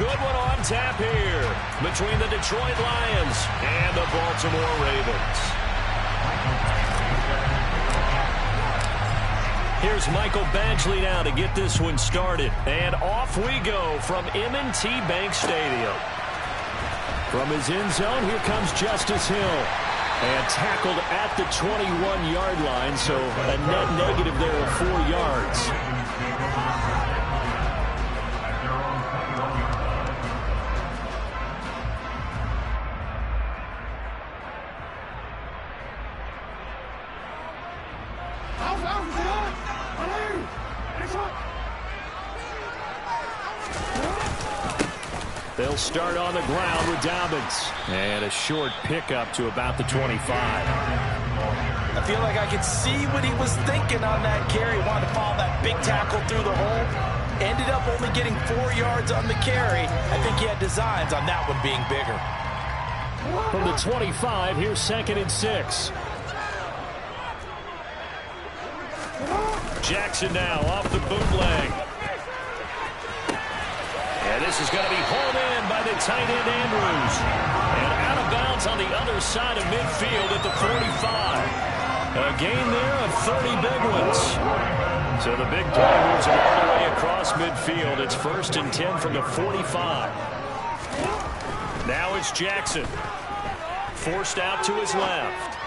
good one on tap here between the Detroit Lions and the Baltimore Ravens. Here's Michael Badgley now to get this one started. And off we go from M&T Bank Stadium. From his end zone, here comes Justice Hill. And tackled at the 21-yard line, so a net negative there of 4 yards. They'll start on the ground with Dobbins. And a short pickup to about the 25. I feel like I could see what he was thinking on that carry. Wanted to follow that big tackle through the hole. Ended up only getting 4 yards on the carry. I think he had designs on that one being bigger. From the 25, here's 2nd and 6. Jackson now off the bootleg. And this is going to be hauled in by the tight end Andrews. And out of bounds on the other side of midfield at the 45. A gain there of 30 big ones. So the big play moves him all the way across midfield. It's 1st and 10 from the 45. Now it's Jackson. Forced out to his left.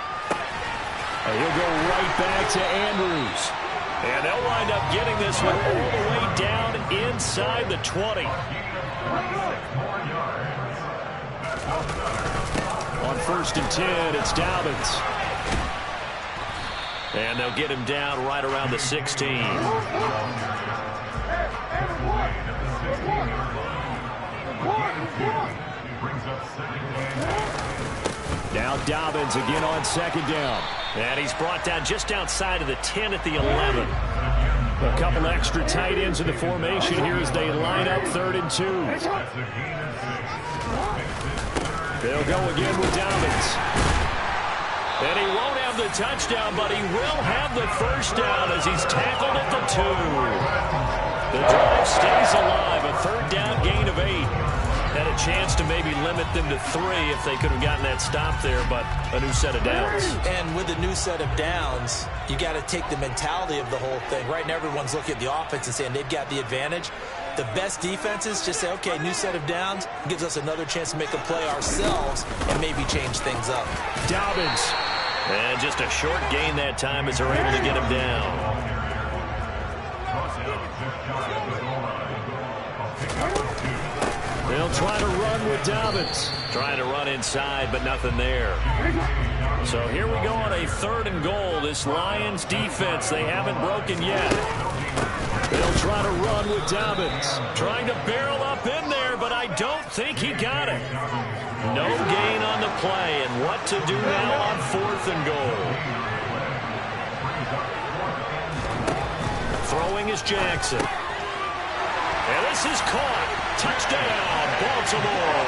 And he'll go right back to Andrews. And they'll wind up getting this one all the way down inside the 20. On 1st and 10, it's Dobbins. And they'll get him down right around the 16. Now Dobbins again on 2nd down. And he's brought down just outside of the 10 at the 11. A couple extra tight ends in the formation here as they line up 3rd and 2. They'll go again with Dobbins. And he won't have the touchdown, but he will have the 1st down as he's tackled at the 2. The drive stays alive, a 3rd down gain of 8. Had a chance to maybe limit them to 3 if they could have gotten that stop there, but a new set of downs. And with a new set of downs, you got to take the mentality of the whole thing. Right now, everyone's looking at the offense and saying they've got the advantage. The best defenses just say, okay, new set of downs gives us another chance to make a play ourselves and maybe change things up. Dobbins. And just a short gain that time as they're able to get him down. They'll try to run with Dobbins. Trying to run inside, but nothing there. So here we go on a 3rd and goal. This Lions defense, they haven't broken yet. They'll try to run with Dobbins. Trying to barrel up in there, but I don't think he got it. No gain on the play, and what to do now on 4th and goal. Throwing is Jackson. And this is caught. Touchdown, Baltimore.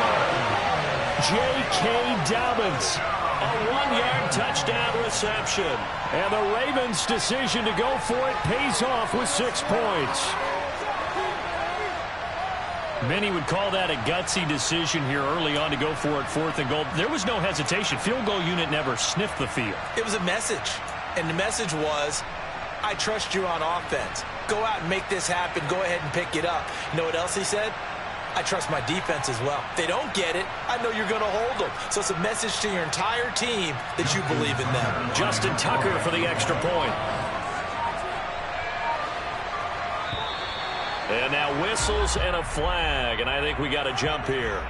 J.K. Dobbins. A 1-yard touchdown reception. And the Ravens' decision to go for it pays off with 6 points. Many would call that a gutsy decision here early on to go for it 4th and goal. There was no hesitation. Field goal unit never sniffed the field. It was a message. And the message was, I trust you on offense. Go out and make this happen. Go ahead and pick it up. You know what else he said? I trust my defense as well. If they don't get it, I know you're going to hold them. So it's a message to your entire team that you believe in them. Justin Tucker for the extra point. And now whistles and a flag, and I think we got a jump here.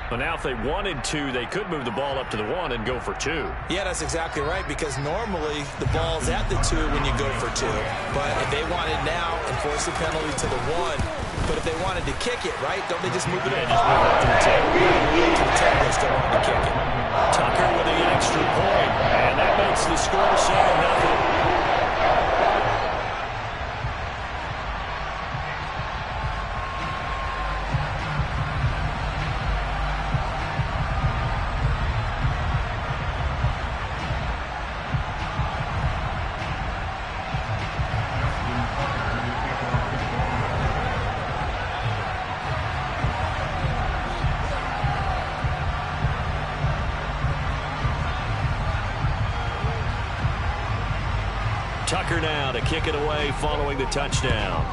But now if they wanted to, they could move the ball up to the 1 and go for 2. Yeah, that's exactly right, because normally the ball's at the 2 when you go for 2. But if they wanted now, enforce the penalty to the 1. But if they wanted to kick it, right, don't they just move it up? Just move it up to the 10. To the 10, they still want to kick it. Tucker with the extra point, and that makes the score 7-0. Tucker now to kick it away following the touchdown.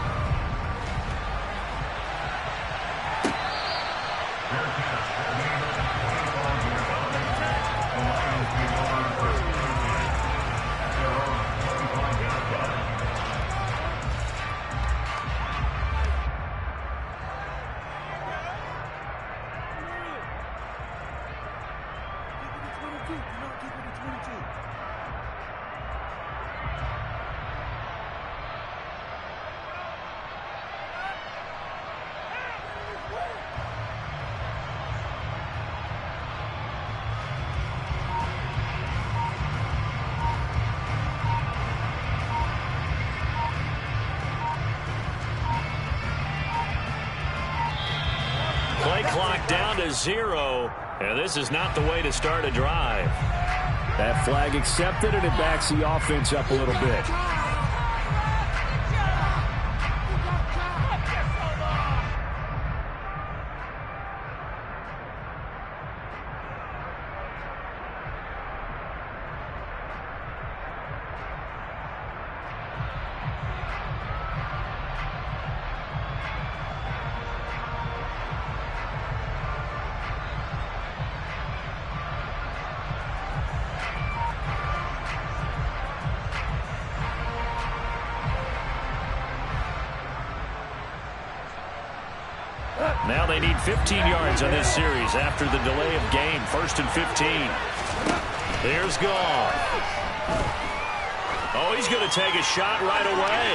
Play clock down to 0, and this is not the way to start a drive. That flag accepted, and it backs the offense up a little bit. Now they need 15 yards on this series after the delay of game. 1st and 15. Here's Goff. Oh, he's going to take a shot right away.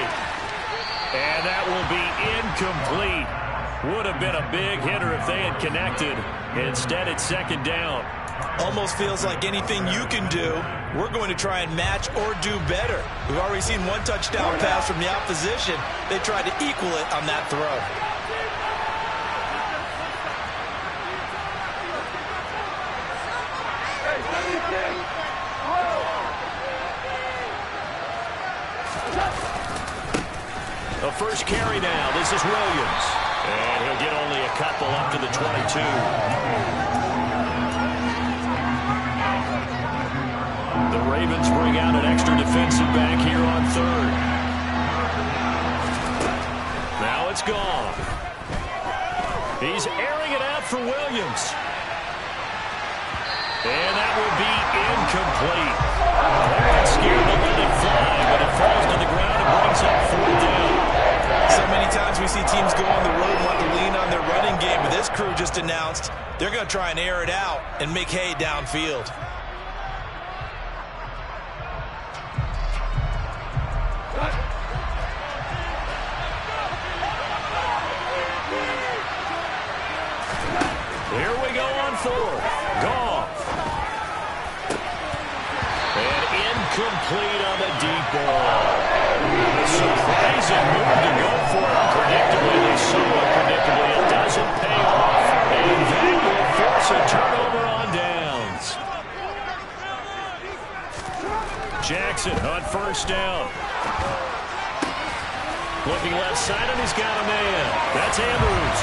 And that will be incomplete. Would have been a big hitter if they had connected. Instead, it's 2nd down. Almost feels like anything you can do, we're going to try and match or do better. We've already seen one touchdown pass from the opposition. They tried to equal it on that throw. The first carry now. This is Williams. And he'll get only a couple up to the 22. The Ravens bring out an extra defensive back here on 3rd. Now it's gone. He's airing it out for Williams. And that will be incomplete. They're not scared to let it fly, but it falls to the ground and brings up 4th down. So many times we see teams go on the road and want to lean on their running game, but this crew just announced they're going to try and air it out and make hay downfield. Here we go on 4th. Goff. And incomplete on the deep ball. Surprising move to go for it unpredictably. They somewhat predictably. It doesn't pay off. And that will force a turnover on downs. Jackson on 1st down. Looking left side, and he's got a man. That's Andrews.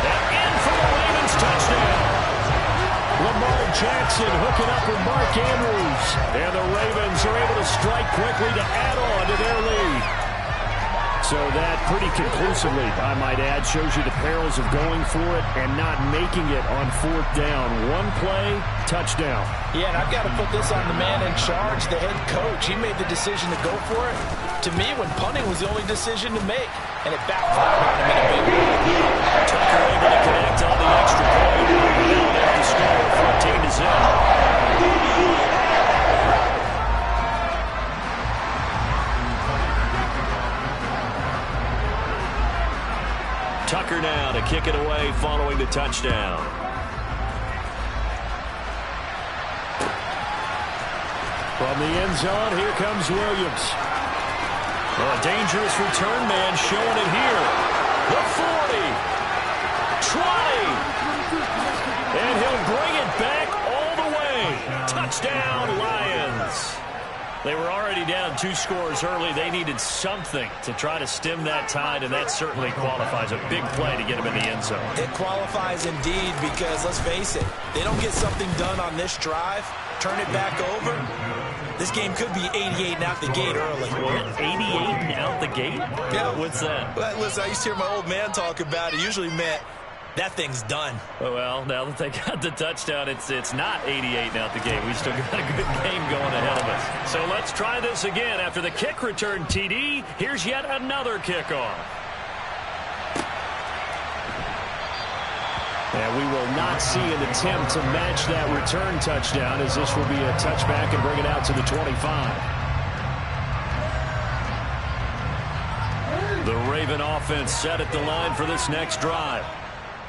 And in for the Ravens touchdown. Lamar Jackson hooking up with Mark Andrews. And the Ravens are able to strike quickly to add on to their lead. So that pretty conclusively, I might add, shows you the perils of going for it and not making it on 4th down. One play, touchdown. Yeah, and I've got to put this on the man in charge, the head coach. He made the decision to go for it. To me, when punting was the only decision to make, and it backfired on him in a big way. Tucker able to connect on the extra point. Now they have to score 14-0. Tucker now to kick it away following the touchdown. From the end zone, here comes Williams. Well, a dangerous return man showing it here. The 40, 20, and he'll bring it back all the way. Touchdown, Lions. They were already down 2 scores early. They needed something to try to stem that tide, and that certainly qualifies. A big play to get them in the end zone. It qualifies indeed because, let's face it, they don't get something done on this drive, turn it back over, This game could be 88 and out the gate early. 88 and out the gate? Yeah. What's that? Well, listen, I used to hear my old man talk about it. Usually meant that thing's done. Well, now that they got the touchdown, it's not 88 and out the gate. We still got a good game going ahead of us. So let's try this again. After the kick return TD, here's yet another kickoff. And we will not see an attempt to match that return touchdown, as this will be a touchback and bring it out to the 25. The Raven offense set at the line for this next drive.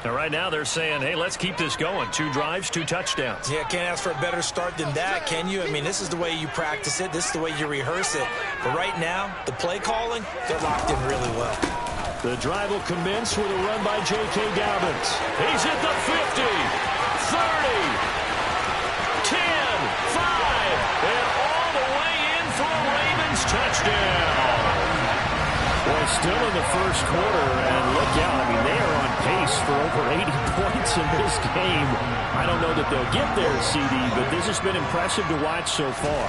Now, right now they're saying, hey, let's keep this going. 2 drives, 2 touchdowns. Yeah, can't ask for a better start than that, can you? I mean, this is the way you practice it. This is the way you rehearse it. But right now, the play calling, they're locked in really well. The drive will commence with a run by J.K. Dobbins. He's at the 50, 30, 10, 5, and all the way in for a Ravens touchdown. Well, still in the first quarter, and look out. I mean, they are on pace for over 80 points in this game. I don't know that they'll get there, CD, but this has been impressive to watch so far.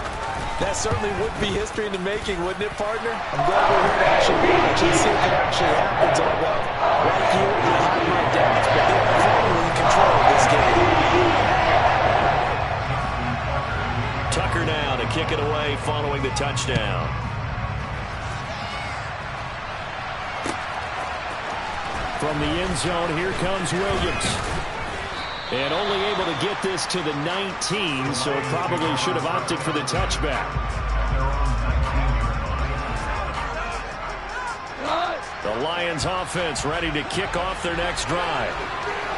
That certainly would be history in the making, wouldn't it, partner? I'm glad we're here to actually watch and see if it actually happens. Although, like you, I have my doubts, but they're firmly in control of this game. Tucker now to kick it away following the touchdown. From the end zone, here comes Williams. And only able to get this to the 19, so probably should have opted for the touchback. The Lions offense ready to kick off their next drive.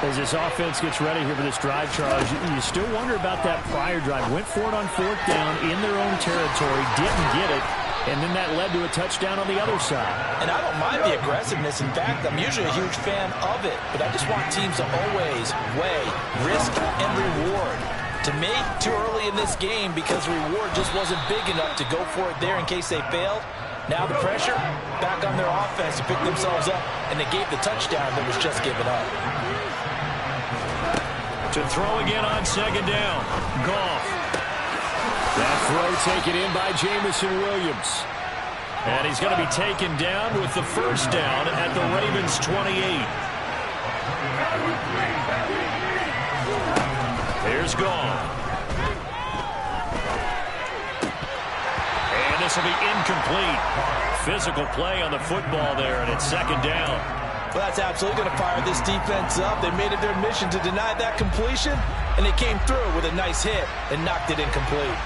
As this offense gets ready here for this drive, Charles, you still wonder about that prior drive. Went for it on 4th down in their own territory, didn't get it, and then that led to a touchdown on the other side. And I don't mind the aggressiveness. In fact, I'm usually a huge fan of it. But I just want teams to always weigh risk and reward. To me, too early in this game because the reward just wasn't big enough to go for it there in case they failed. Now the pressure back on their offense to pick themselves up, and they gave the touchdown that was just given up. To throw again on 2nd down. Goff. That throw taken in by Jamison Williams. And he's going to be taken down with the first down at the Ravens' 28. Here's Goff. And this will be incomplete. Physical play on the football there, and it's 2nd down. Well, that's absolutely going to fire this defense up. They made it their mission to deny that completion, and they came through with a nice hit and knocked it incomplete.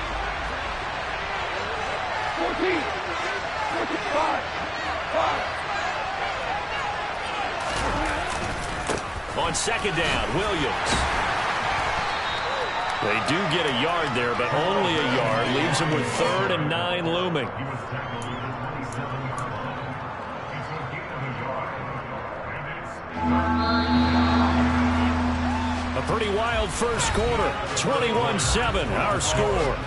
14, 5. On 2nd down, Williams. They do get a yard there, but only a yard. Leaves them with 3rd and 9 looming. A pretty wild first quarter. 21-7, our score.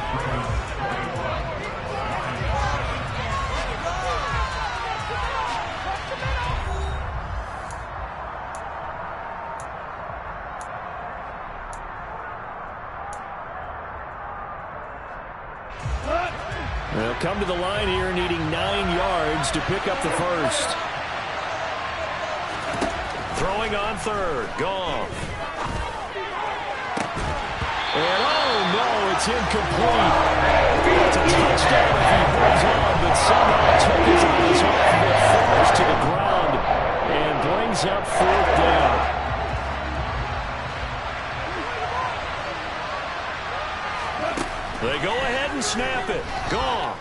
They'll come to the line here needing 9 yards to pick up the first. Throwing on 3rd. Goff. And oh no, it's incomplete. It's a touchdown if he holds on, but somehow took his eyes off of it, falls to the ground, and brings up 4th down. They go ahead and snap it. Goff.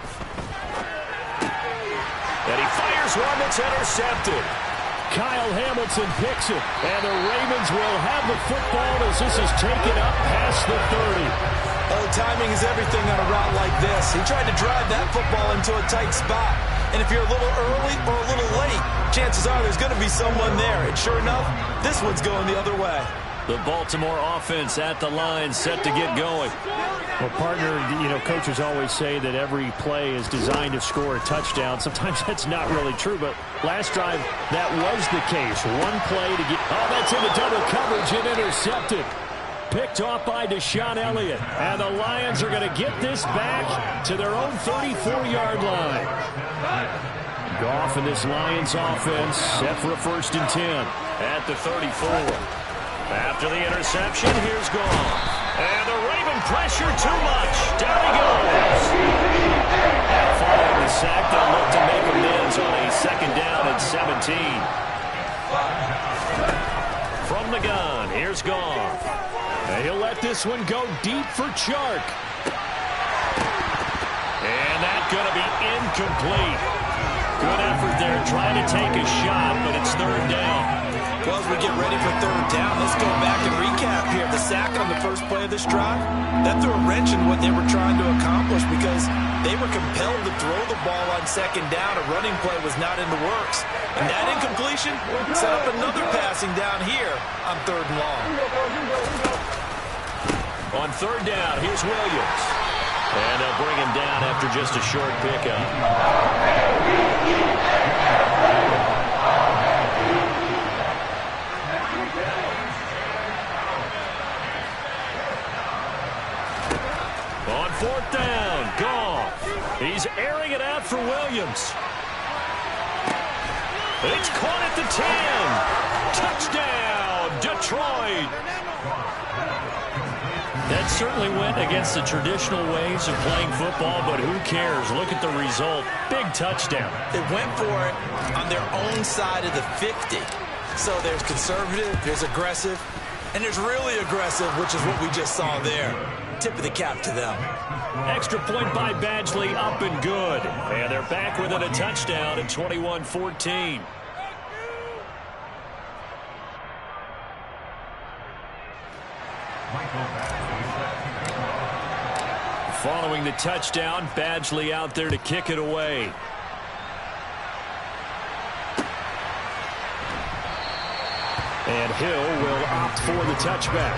And he fires one that's intercepted. Kyle Hamilton picks it, and the Ravens will have the football as this is taken up past the 30. Oh, timing is everything on a route like this. He tried to drive that football into a tight spot. And if you're a little early or a little late, chances are there's going to be someone there. And sure enough, this one's going the other way. The Baltimore offense at the line, set to get going. Well, partner, coaches always say that every play is designed to score a touchdown. Sometimes that's not really true, but last drive, that was the case. One play to get... Oh, that's into double coverage and intercepted. picked off by Deshaun Elliott. And the Lions are going to get this back to their own 34-yard line. Goff and this Lions offense set for a 1st and 10. At the 34. After the interception, here's Goff. And the Raven pressure too much. Down he goes. And following the sack, they'll look to make amends on a 2nd down and 17. From the gun, here's Goff. And he'll let this one go deep for Chark. And that's going to be incomplete. Good effort there trying to take a shot, but it's 3rd down. Well, as we get ready for 3rd down, let's go back and recap here. The sack on the first play of this drive, that threw a wrench in what they were trying to accomplish because they were compelled to throw the ball on 2nd down. A running play was not in the works. And that incompletion set up another passing down here on 3rd and long. On 3rd down, here's Williams. And they'll bring him down after just a short pickup. On 4th down, Goff. He's airing it out for Williams. It's caught at the 10. Touchdown, Detroit. That certainly went against the traditional ways of playing football, but who cares? Look at the result. Big touchdown. They went for it on their own side of the 50. So there's conservative, there's aggressive, and there's really aggressive, which is what we just saw there. Tip of the cap to them. Extra point by Badgley, up and good. And they're back within a touchdown at 21-14. Following the touchdown, Badgley out there to kick it away. And Hill will opt for the touchback.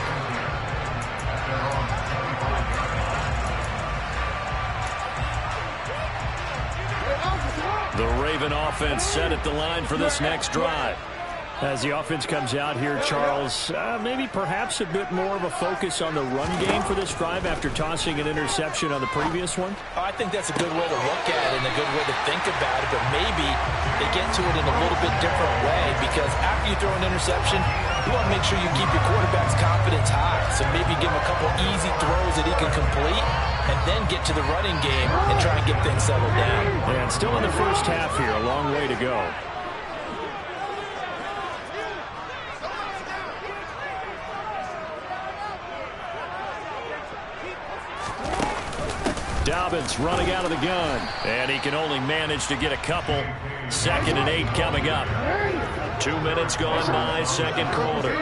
The Raven offense set at the line for this next drive. As the offense comes out here, Charles, maybe perhaps a bit more of a focus on the run game for this drive after tossing an interception on the previous one? I think that's a good way to look at it and a good way to think about it, but maybe they get to it in a little bit different way because after you throw an interception, you want to make sure you keep your quarterback's confidence high. So maybe give him a couple easy throws that he can complete and then get to the running game and try and get things settled down. And still in the first half here, a long way to go. Dobbins running out of the gun. And he can only manage to get a couple. 2nd and 8 coming up. 2 minutes gone by, 2nd quarter.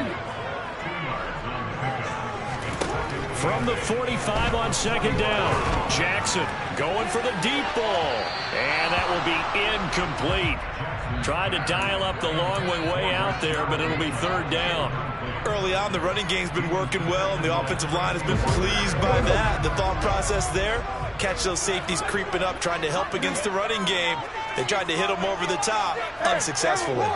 From the 45 on 2nd down. Jackson going for the deep ball. And that will be incomplete. Tried to dial up the long way out there, but it'll be 3rd down. Early on, the running game's been working well, and the offensive line has been pleased by that. The thought process there, catch those safeties creeping up, trying to help against the running game. They tried to hit them over the top, unsuccessfully.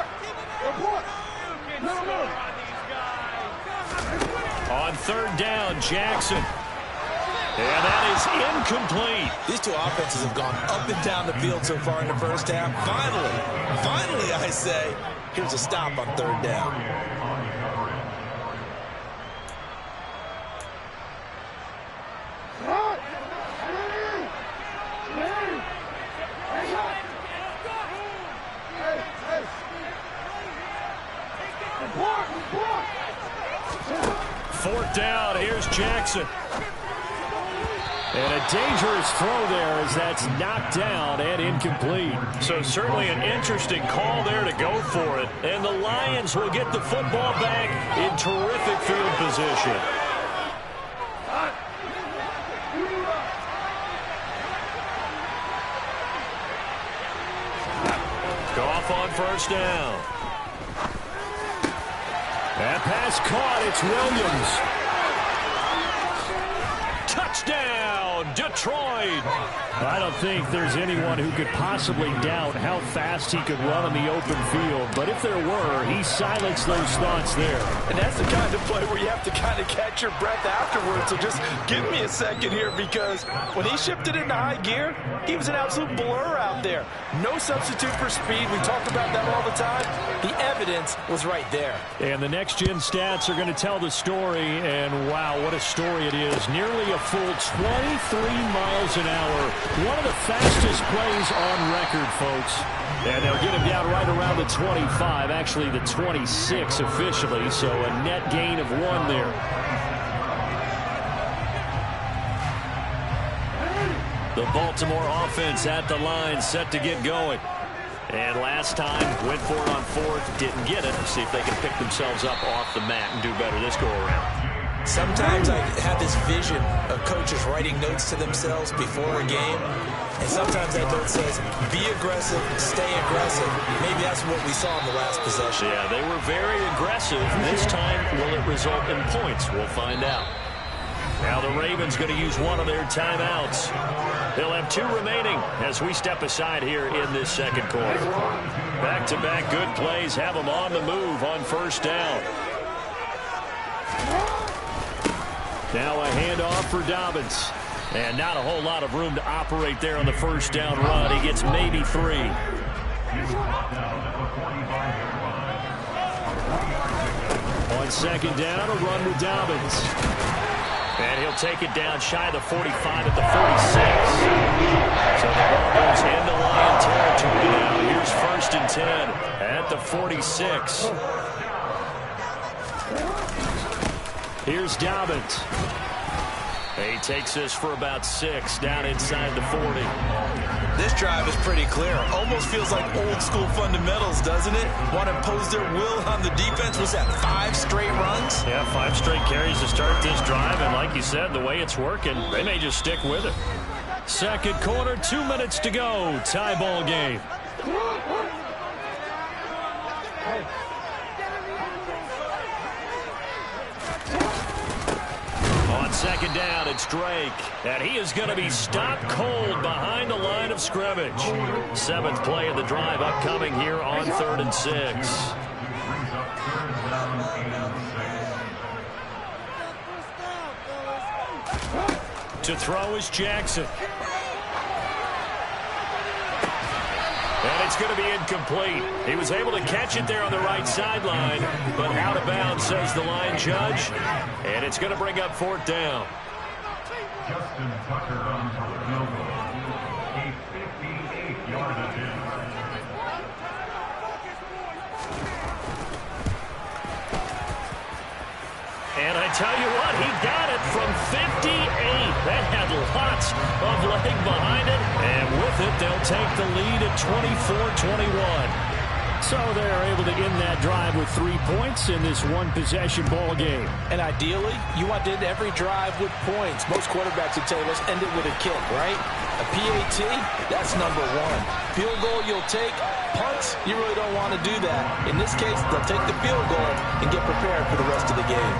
On 3rd down, Jackson. And that is incomplete. These two offenses have gone up and down the field so far in the first half. Finally, I say, here's a stop on 3rd down. Fourth down, here's Jackson. And a dangerous throw there as that's knocked down and incomplete. So certainly an interesting call there to go for it. And the Lions will get the football back in terrific field position. Goff on 1st down. That pass caught. It's Williams. Touchdown, Detroit. I don't think there's anyone who could possibly doubt how fast he could run on the open field. But if there were, he silenced those thoughts there. And that's the kind of play where you have to kind of catch your breath afterwards. So just give me a second here, because when he shifted into high gear, he was an absolute blur out there. No substitute for speed. We talked about that all the time. The evidence was right there. And the next-gen stats are going to tell the story. And wow, what a story it is. Nearly a full 23 miles an hour. One of the fastest plays on record, folks. And they'll get him down right around the 25, actually the 26 officially, so a net gain of 1 there. The Baltimore offense at the line, set to get going. And last time, went for it on 4th, didn't get it. See if they can pick themselves up off the mat and do better this go-around. Sometimes I have this vision of coaches writing notes to themselves before a game, and sometimes that note says, be aggressive, stay aggressive. Maybe that's what we saw in the last possession. Yeah, they were very aggressive. This time, will it result in points? We'll find out. Now the Ravens going to use one of their timeouts. They'll have 2 remaining as we step aside here in this second quarter. Back-to-back good plays have them on the move on first down. Now a handoff for Dobbins. And not a whole lot of room to operate there on the first down run. He gets maybe 3. On second down, a run with Dobbins. And he'll take it down shy of the 45 at the 46. So the ball goes into Lion territory now. Here's 1st and 10 at the 46. Here's Dobbins. He takes this for about 6 down inside the 40. This drive is pretty clear. Almost feels like old school fundamentals, doesn't it? Want to impose their will on the defense. Was that 5 straight runs? Yeah, 5 straight carries to start this drive. And like you said, the way it's working, they may just stick with it. Second quarter, 2 minutes to go. Tie ball game. On second down, it's Drake. And he is going to be stopped cold behind the line of scrimmage. 7th play of the drive upcoming here on 3rd and 6. To throw is Jackson. And it's going to be incomplete. He was able to catch it there on the right sideline, but out of bounds, says the line judge. And it's going to bring up 4th down. Justin Tucker runs for the field goal. A 58-yard attempt. And I tell you what, he got it from 58. That had lots of leg behind it. And with it, they'll take the lead at 24-21. So they're able to end that drive with 3 points in this one-possession ball game. And ideally, you want to end every drive with points. Most quarterbacks would tell you, let's end it with a kick, right? A PAT, that's number 1. Field goal you'll take. Punts, you really don't want to do that. In this case, they'll take the field goal and get prepared for the rest of the game.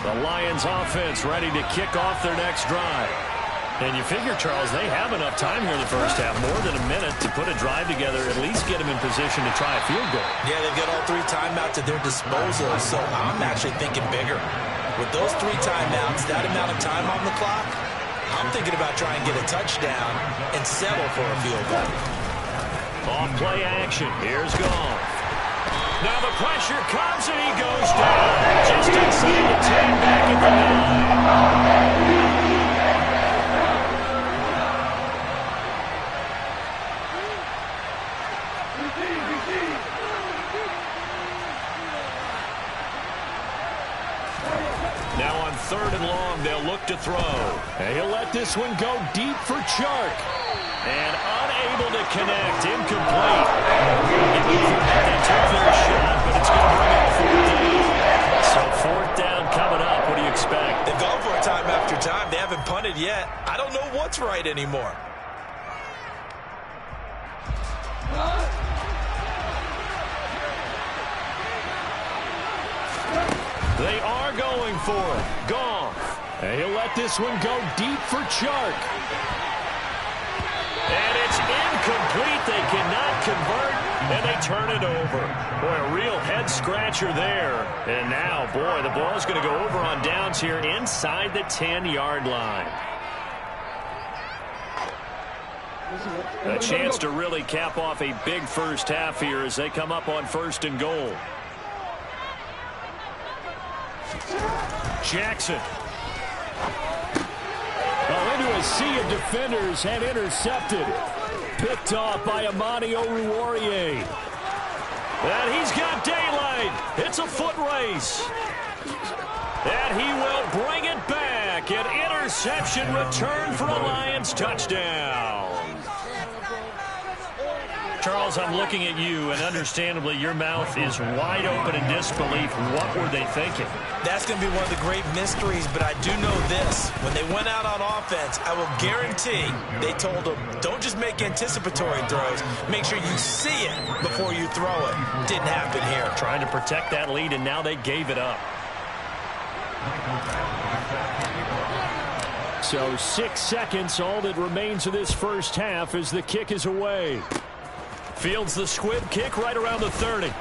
The Lions offense ready to kick off their next drive. And you figure, Charles, they have enough time here in the first half, more than a minute, to put a drive together, at least get them in position to try a field goal. Yeah, they've got all 3 timeouts at their disposal, so I'm actually thinking bigger. With those 3 timeouts, that amount of time on the clock, I'm thinking about trying to get a touchdown and settle for a field goal. Off play action. Here's Goff. Now the pressure comes and he goes down. Just inside the 10, back at the 9. Now on 3rd and long, they'll look to throw. And he'll let this one go deep for Chark. And unable to connect. Incomplete. They took their shot, but it's going to bring up 4th down. So 4th down coming up. What do you expect? They've gone for it time after time. They haven't punted yet. I don't know what's right anymore. They are going for it. Goff. And he'll let this one go deep for Chark. And it's incomplete. They cannot convert, and they turn it over. Boy, a real head-scratcher there. And now, boy, the ball's going to go over on downs here inside the 10-yard line. A chance to really cap off a big first half here as they come up on 1st and goal. Jackson. Oh, into a sea of defenders and intercepted. Picked off by Amani Oruwariye. And he's got daylight. It's a foot race. And he will bring it back. An interception return for a Lions touchdown. Charles, I'm looking at you, and understandably your mouth is wide open in disbelief. What were they thinking? That's going to be one of the great mysteries, but I do know this. When they went out on offense, I will guarantee they told them, don't just make anticipatory throws. Make sure you see it before you throw it. Didn't happen here. Trying to protect that lead, and now they gave it up. So 6 seconds, all that remains of this first half as the kick is away. Fields the squib kick right around the 30. And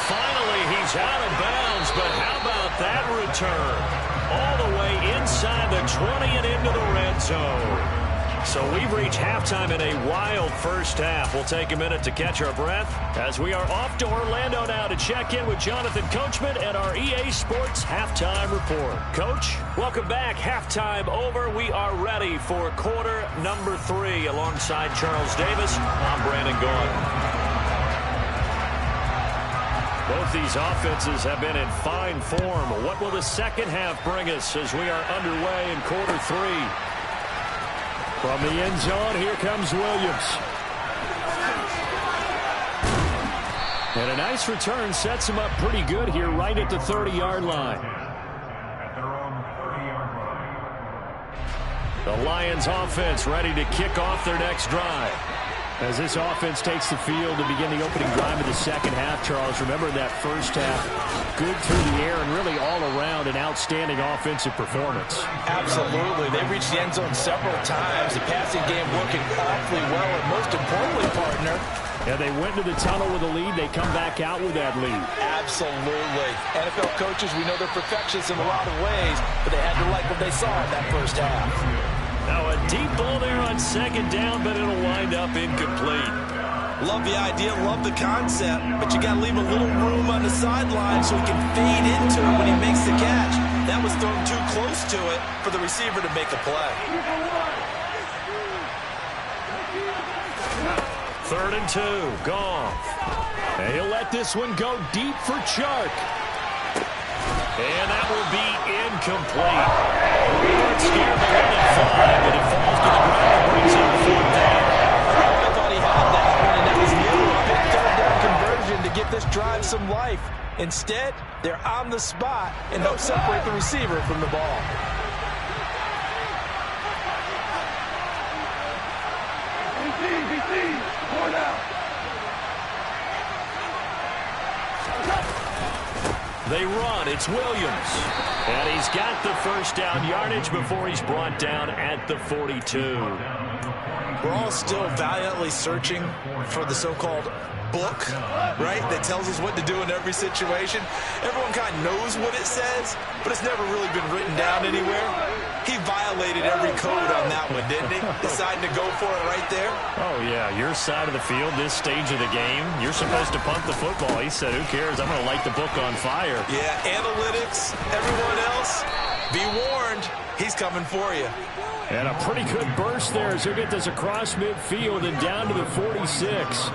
finally, he's out of bounds, but how about that return? All the way inside the 20 and into the red zone. So we've reached halftime in a wild first half. We'll take a minute to catch our breath as we are off to Orlando now to check in with Jonathan Coachman and our EA Sports Halftime Report. Coach, welcome back. Halftime over. We are ready for quarter number 3 alongside Charles Davis. I'm Brandon Gaudin. Both these offenses have been in fine form. What will the second half bring us as we are underway in quarter 3? From the end zone, here comes Williams. And a nice return sets him up pretty good here right at the 30-yard line. At their own 30-yard line. The Lions offense ready to kick off their next drive. As this offense takes the field to begin the opening drive of the second half, Charles, remember that first half, good through the air and really all around an outstanding offensive performance. Absolutely. They reached the end zone several times. The passing game working awfully well, and most importantly, partner, yeah, they went to the tunnel with a lead. They come back out with that lead. Absolutely. NFL coaches, we know they're perfectionists in a lot of ways, but they had to like what they saw in that first half. Now a deep ball there on second down, but it'll wind up incomplete. Love the idea, love the concept, but you got to leave a little room on the sideline so he can fade into it when he makes the catch. That was thrown too close to it for the receiver to make a play. 3rd and 2, Goff. And he'll let this one go deep for Chark. And that will be incomplete. We weren't scared to let it fly, but it falls to the ground and brings up 4th down. I thought he had that one, and that was nearly a big 3rd down conversion to give this drive some life. Instead, they're on the spot and help separate the receiver from the ball. They run. It's Williams. And he's got the first down yardage before he's brought down at the 42. We're all still valiantly searching for the so-called book, right, that tells us what to do in every situation. Everyone kind of knows what it says, but it's never really been written down anywhere. He violated every code on that one, didn't he? Deciding to go for it right there. Oh, yeah, your side of the field, this stage of the game, you're supposed to punt the football. He said, who cares? I'm going to light the book on fire. Yeah, analytics, everyone else, be warned, he's coming for you. And a pretty good burst there as he'll get this across midfield and down to the 46.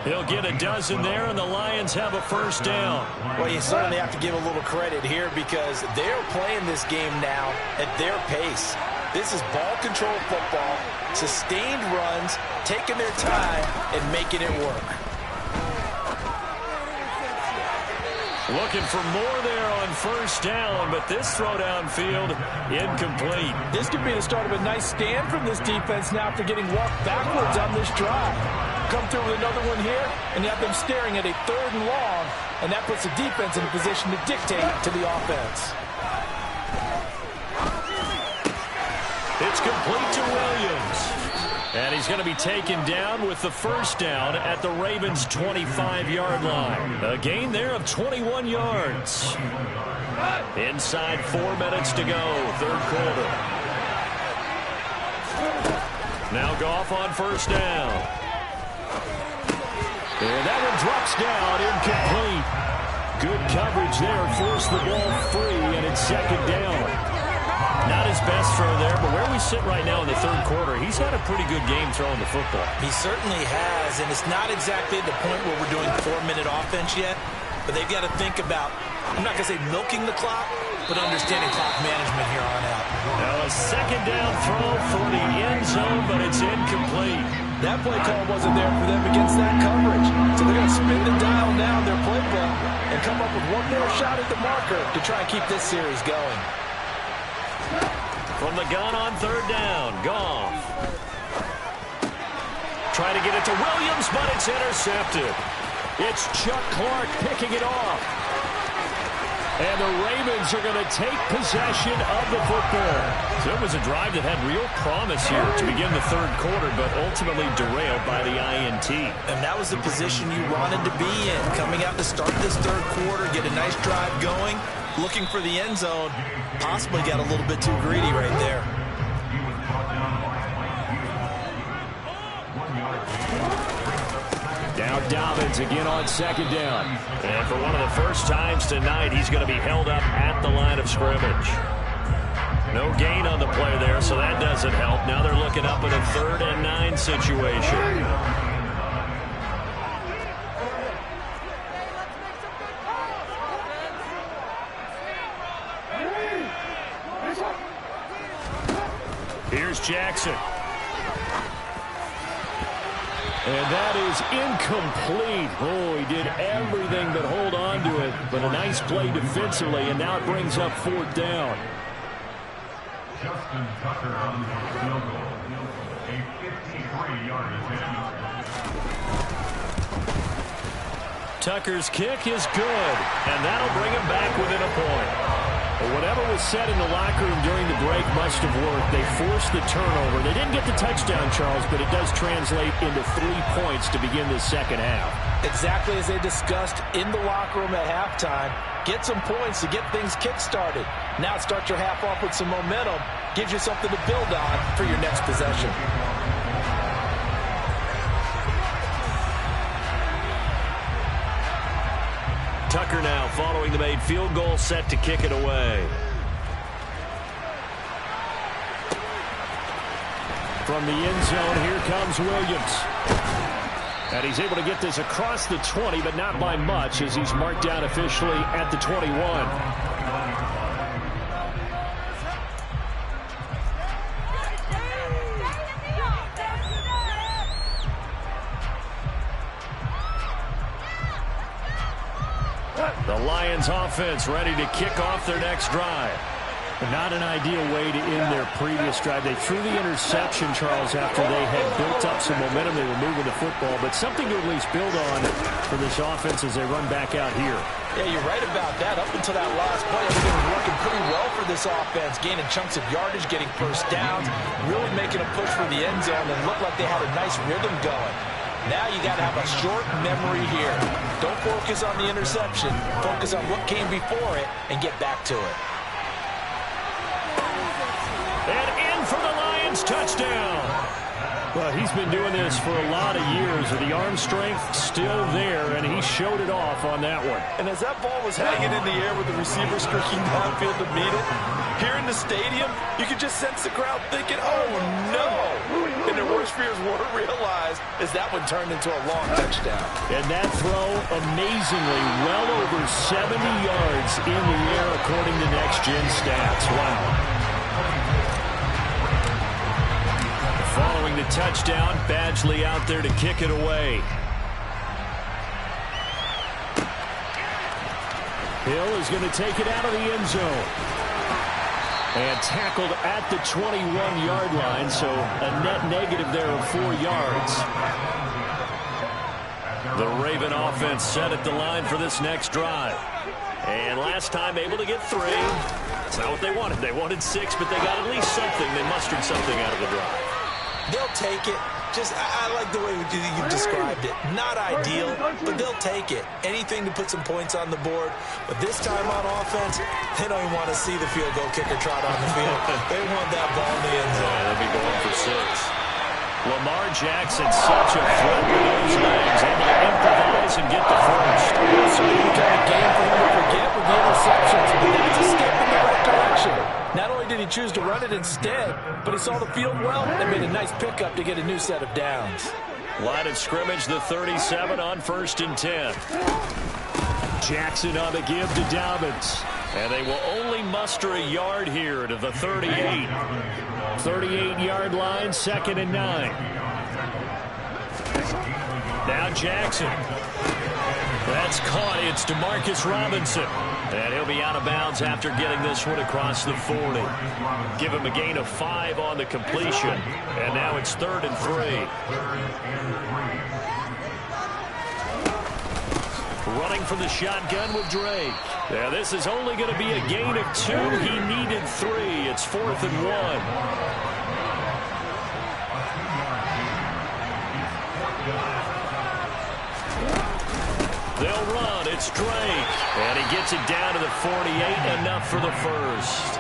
He'll get a dozen there, and the Lions have a first down. Well, you certainly have to give a little credit here because they're playing this game now at their pace. This is ball control football, sustained runs, taking their time, and making it work. Looking for more there on first down, but this throw downfield incomplete. This could be the start of a nice stand from this defense now after getting walked backwards on this drive. come through with another one here, and you have them staring at a 3rd and long, and that puts the defense in a position to dictate to the offense. It's complete to Williams. And he's going to be taken down with the first down at the Ravens' 25-yard line. A gain there of 21 yards. Inside 4 minutes to go, 3rd quarter. Now Goff on first down. And that one drops down, incomplete. Good coverage there, forced the ball free, and it's 2nd down. Not his best throw there, but where we sit right now in the 3rd quarter, he's had a pretty good game throwing the football. He certainly has, and it's not exactly at the point where we're doing 4-minute offense yet, but they've got to think about, I'm not going to say milking the clock, but understanding clock management here on out. Now a 2nd down throw for the end zone, but it's incomplete. That play call wasn't there for them against that coverage, so they're going to spin the dial now in their playbook and come up with one more shot at the marker to try and keep this series going. From the gun on 3rd down, Goff. Trying to get it to Williams, but it's intercepted. It's Chuck Clark picking it off. And the Ravens are going to take possession of the football. So it was a drive that had real promise here to begin the 3rd quarter, but ultimately derailed by the INT. And that was the position you wanted to be in. Coming out to start this 3rd quarter, get a nice drive going, looking for the end zone. Possibly got a little bit too greedy right there. Now Dobbins again on 2nd down. And for one of the first times tonight, he's going to be held up at the line of scrimmage. No gain on the play there, so that doesn't help. Now they're looking up at a 3rd and 9 situation. Here's Jackson. And that is incomplete. Oh, he did everything but hold on to it. But a nice play defensively, and now it brings up 4th down. Justin Tucker on the field goal. A 53-yard attempt. Tucker's kick is good, and that'll bring him back within a point. But whatever was said in the locker room during the break must have worked. They forced the turnover. They didn't get the touchdown, Charles, but it does translate into 3 points to begin the 2nd half. Exactly as they discussed in the locker room at halftime. Get some points to get things kick-started. Now start your half off with some momentum. Gives you something to build on for your next possession. Tucker now following the made field goal, set to kick it away. From the end zone, here comes Williams. And he's able to get this across the 20, but not by much, as he's marked down officially at the 21. The Lions offense ready to kick off their next drive. Not an ideal way to end their previous drive. They threw the interception, Charles, after they had built up some momentum. They were moving the football, but something to at least build on for this offense as they run back out here. Yeah, you're right about that. Up until that last play, everything was working pretty well for this offense, gaining chunks of yardage, getting first downs, really making a push for the end zone, and looked like they had a nice rhythm going. Now you got to have a short memory here. Don't focus on the interception. Focus on what came before it and get back to it. And in for the Lions, touchdown. Well, he's been doing this for a lot of years, and the arm strength still there, and he showed it off on that one. And as that ball was hanging in the air with the receiver streaking downfield to meet it, here in the stadium, you could just sense the crowd thinking, oh, no. And their worst fears were realized as that one turned into a long touchdown. And that throw, amazingly, well over 70 yards in the air, according to Next Gen Stats. Wow. Following the touchdown, Badgley out there to kick it away. Hill is going to take it out of the end zone. And tackled at the 21-yard line, so a net negative there of 4 yards. The Raven offense set at the line for this next drive. And last time able to get 3. It's not what they wanted. They wanted 6, but they got at least something. They mustered something out of the drive. They'll take it. I like the way you described it. Not ideal, but they'll take it. Anything to put some points on the board. But this time on offense, they don't even want to see the field goal kicker trot on the field. They want that ball in the end zone. Yeah, they'll be going for 6. Lamar Jackson, such a threat with those legs, able to improvise and get the first. So you got a game for him to forget with the interceptions, but that's a step in the right direction. Not only did he choose to run it instead, but he saw the field well and made a nice pickup to get a new set of downs. Line of scrimmage, the 37 on 1st and 10. Jackson on the give to Dobbins. And they will only muster a yard here to the 38. 38-yard line, 2nd and 9. Now Jackson. That's caught. It's DeMarcus Robinson. And he'll be out of bounds after getting this one across the 40. Give him a gain of 5 on the completion. And now it's 3rd and 3. Running from the shotgun with Drake. Now this is only going to be a gain of 2. He needed 3. It's 4th and 1. They'll run. It's Drake. And he gets it down to the 48. Enough for the first.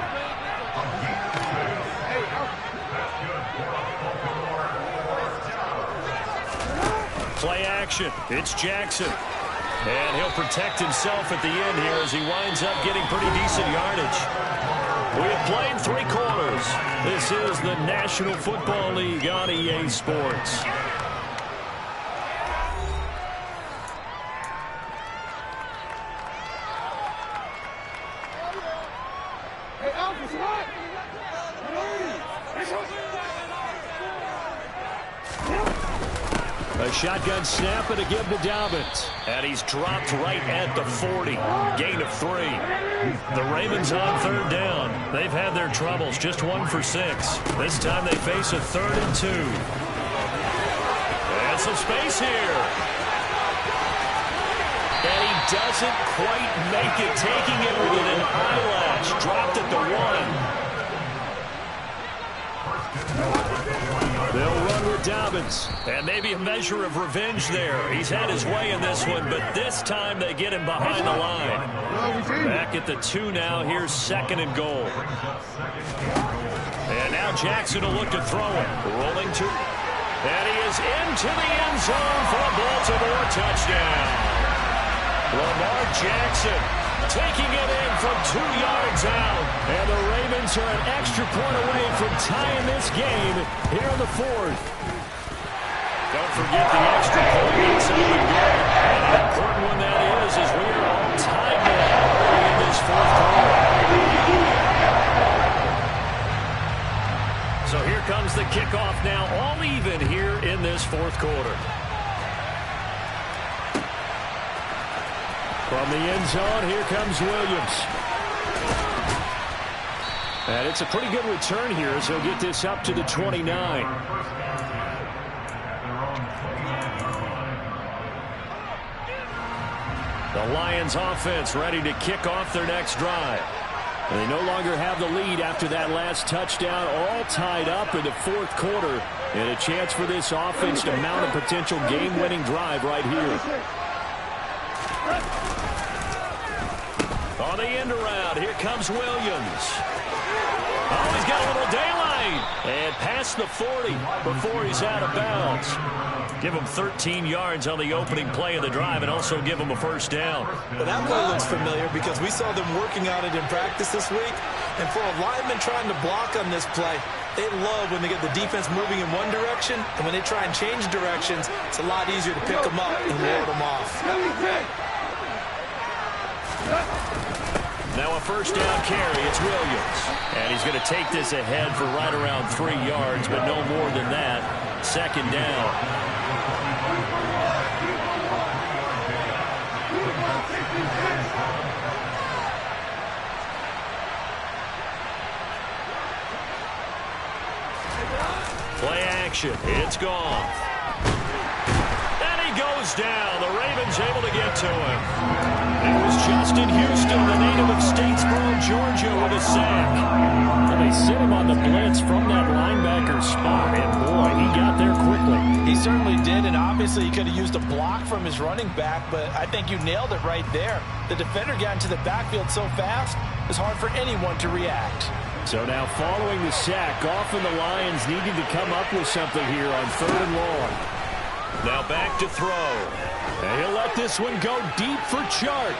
Play action. It's Jackson. And he'll protect himself at the end here as he winds up getting pretty decent yardage. We have played 3 quarters. This is the National Football League on EA Sports. A shotgun snap and a give to Dobbins. And he's dropped right at the 40. Gain of 3. The Ravens on 3rd down. They've had their troubles. Just 1 for 6. This time they face a 3rd and 2. And some space here. And he doesn't quite make it. Taking it with an eyelash. Dropped at the 1. They'll run with Dobbins. And maybe a measure of revenge there. He's had his way in this one, but this time they get him behind the line. Back at the 2 now. Here's 2nd and goal. And now Jackson will look to throw it. Rolling to... And he is into the end zone for a Baltimore touchdown. Lamar Jackson taking it in from 2 yards out. And the Ravens are an extra point away from tying this game here in the 4th. Don't forget the extra point. It's up and good. And an important one that is as we are all tied now early in this 4th quarter. So here comes the kickoff now, all even here in this 4th quarter. From the end zone, here comes Williams. And it's a pretty good return here as he'll get this up to the 29. The Lions offense ready to kick off their next drive. And they no longer have the lead after that last touchdown, all tied up in the 4th quarter. And a chance for this offense to mount a potential game-winning drive right here. On the end around, here comes Williams. Oh, he's got a little daylight. And past the 40 before he's out of bounds. Give him 13 yards on the opening play of the drive and also give him a first down. Well, that play looks familiar because we saw them working on it in practice this week. And for a lineman trying to block on this play, they love when they get the defense moving in one direction. And when they try and change directions, it's a lot easier to pick them up and ward them off. Now a first down carry. It's Williams. And he's going to take this ahead for right around 3 yards, but no more than that. 2nd down. Play action. It's gone. And he goes goes down. The Ravens able to get to him. It was Justin Houston, the native of Statesboro, Georgia, with a sack. And they sent him on the blitz from that linebacker spot, and boy, he got there quickly. He certainly did, and obviously he could have used a block from his running back, but I think you nailed it right there. The defender got into the backfield so fast, it's hard for anyone to react. So now following the sack, often the Lions needing to come up with something here on 3rd and long. Now back to throw. And he'll let this one go deep for Chark.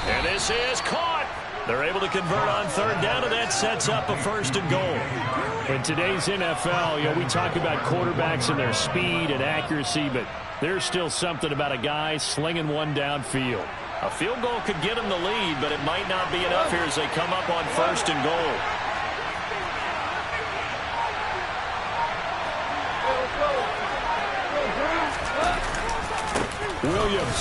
And this is caught. They're able to convert on 3rd down, and that sets up a 1st and goal. In today's NFL, we talk about quarterbacks and their speed and accuracy, but there's still something about a guy slinging one downfield. A field goal could get him the lead, but it might not be enough here as they come up on 1st and goal. Williams.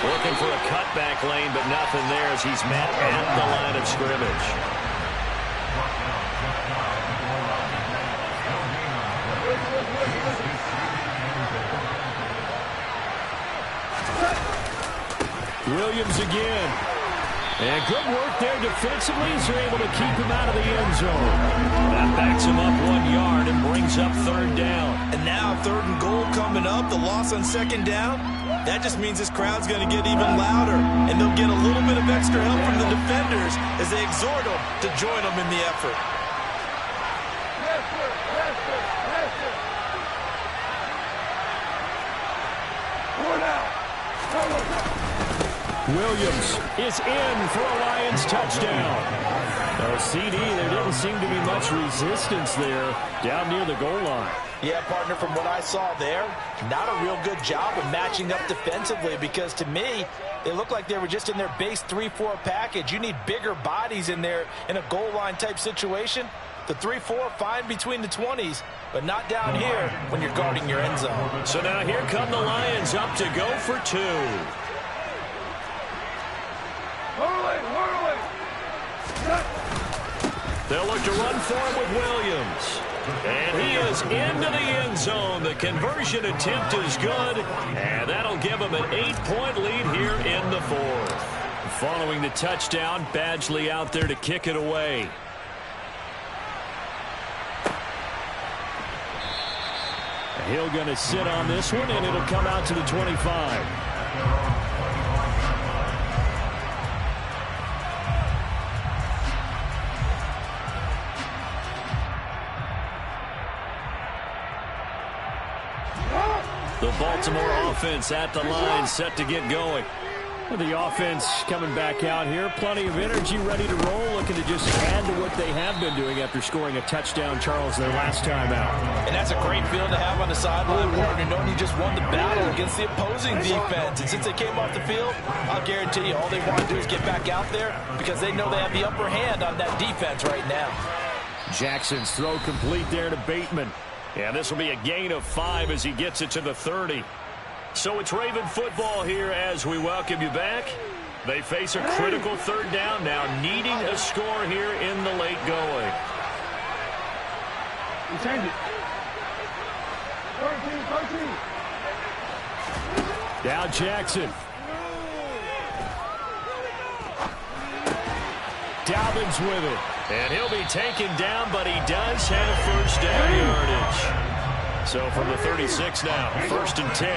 Looking for a cutback lane, but nothing there as he's met at the line of scrimmage. Williams again. And good work there defensively as they're able to keep him out of the end zone. That backs him up 1 yard and brings up 3rd down. And now 3rd and goal coming up, the loss on 2nd down. That just means this crowd's going to get even louder, and they'll get a little bit of extra help from the defenders as they exhort them to join them in the effort. Williams is in for a Lions touchdown. Now, CD, there didn't seem to be much resistance there down near the goal line. Yeah, partner, from what I saw there, not a real good job of matching up defensively because to me, they looked like they were just in their base 3-4 package. You need bigger bodies in there in a goal line type situation. The 3-4 fine between the 20s, but not down here when you're guarding your end zone. So now here come the Lions up to go for 2. They'll look to run for him with Williams. And he is into the end zone. The conversion attempt is good, and that'll give him an 8-point lead here in the 4th. Following the touchdown, Badgley out there to kick it away. Hill going to sit on this one, and it'll come out to the 25. The Baltimore offense at the line, set to get going. The offense coming back out here. Plenty of energy, ready to roll, looking to just add to what they have been doing after scoring a touchdown, Charles, their last time out. And that's a great feeling to have on the sideline, partner, knowing you just won the battle against the opposing defense. And since they came off the field, I'll guarantee you all they want to do is get back out there because they know they have the upper hand on that defense right now. Jackson's throw complete there to Bateman. Yeah, this will be a gain of 5 as he gets it to the 30. So it's Raven football here as we welcome you back. They face a critical 3rd down now, needing a score here in the late going. Now Jackson. Dalvin's with it. And he'll be taken down, but he does have 1st down yardage. So from the 36 now, 1st and 10.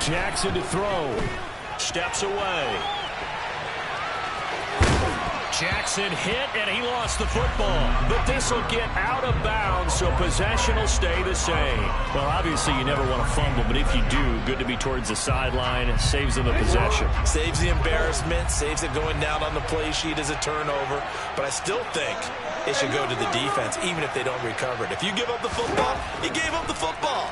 Jackson to throw. Steps away. Jackson hit, and he lost the football. But this will get out of bounds, so possession will stay the same. Well, obviously, you never want to fumble, but if you do, good to be towards the sideline. Saves them the possession. Saves the embarrassment, saves it going down on the play sheet as a turnover. But I still think it should go to the defense, even if they don't recover it. If you give up the football, you gave up the football.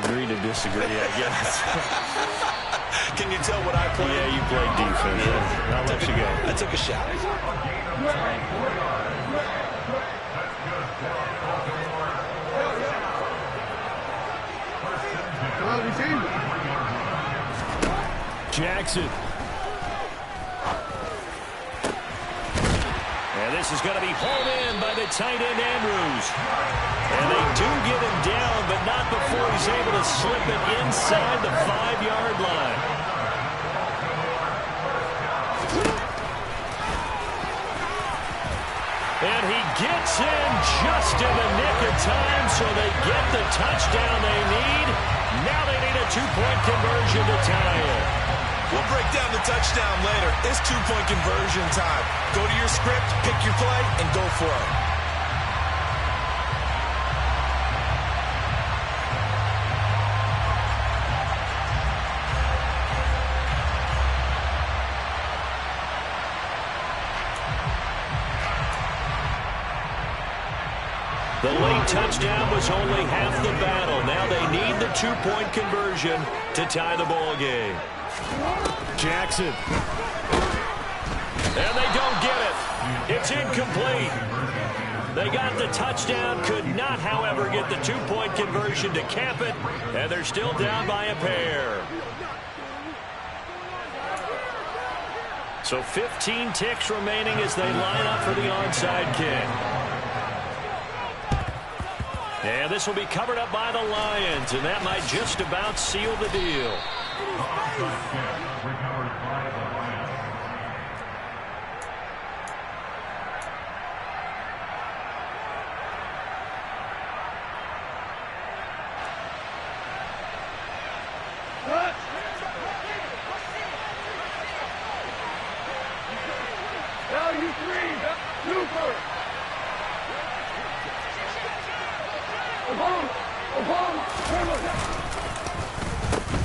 Agree to disagree, I guess. Can you tell what I played? Yeah, you played defense. Yeah. I'll let you go. I took a shot. Jackson. And this is going to be hauled in by the tight end, Andrews. And they do get him down, but not before he's able to slip it inside the 5-yard line. And he gets in just in the nick of time, so they get the touchdown they need. Now they need a 2-point conversion to tie it. We'll break down the touchdown later. It's 2-point conversion time. Go to your script, pick your play, and go for it. The late touchdown was only half the battle. Now they need the 2-point conversion to tie the ball game. Jackson. And they don't get it. It's incomplete. They got the touchdown, could not, however, get the 2-point conversion to cap it, and they're still down by a pair. So 15 ticks remaining as they line up for the onside kick. And this will be covered up by the Lions, and that might just about seal the deal. Recovered by the Lions.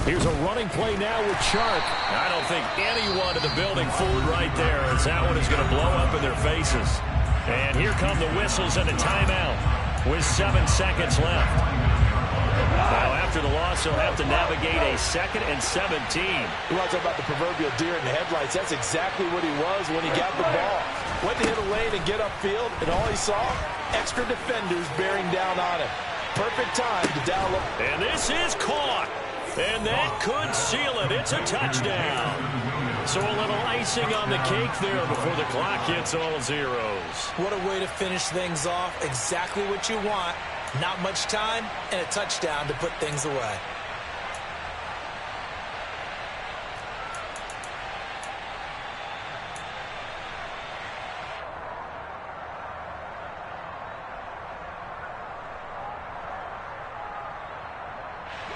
Here's a running play now with Chark. I don't think anyone in the building fooled right there, as that one is going to blow up in their faces. And here come the whistles and a timeout with 7 seconds left. Now, after the loss, he'll have to navigate a 2nd and 17. You want to talk about the proverbial deer in the headlights? That's exactly what he was when he got the ball. Went to hit a lane and get upfield, and all he saw, extra defenders bearing down on him. Perfect time to download. And this is caught. And that could seal it. It's a touchdown. So a little icing on the cake there before the clock hits all zeros. What a way to finish things off. Exactly what you want. Not much time and a touchdown to put things away.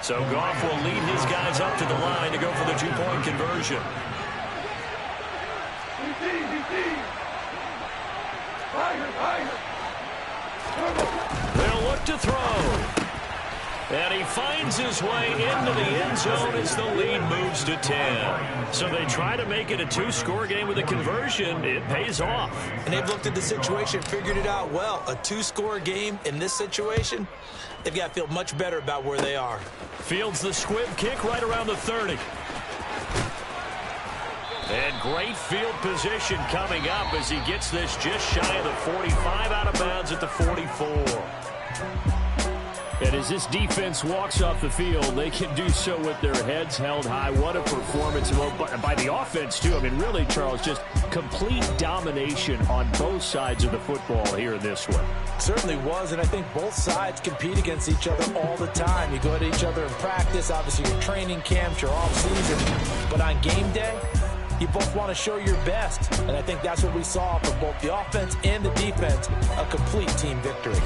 So Goff will lead his guys up to the line to go for the 2-point conversion. They'll look to throw. And he finds his way into the end zone as the lead moves to 10. So they try to make it a 2-score game with a conversion. It pays off. And they've looked at the situation, figured it out well. A 2-score game in this situation, they've got to feel much better about where they are. Fields the squib kick right around the 30. And great field position coming up as he gets this just shy of the 45, out of bounds at the 44. And as this defense walks off the field, they can do so with their heads held high. What a performance by the offense, too. I mean, really, Charles, just complete domination on both sides of the football here in this one. Certainly was, and I think both sides compete against each other all the time. You go at each other in practice, obviously your training camps, your off-season. But on game day, you both want to show your best. And I think that's what we saw from both the offense and the defense, a complete team victory.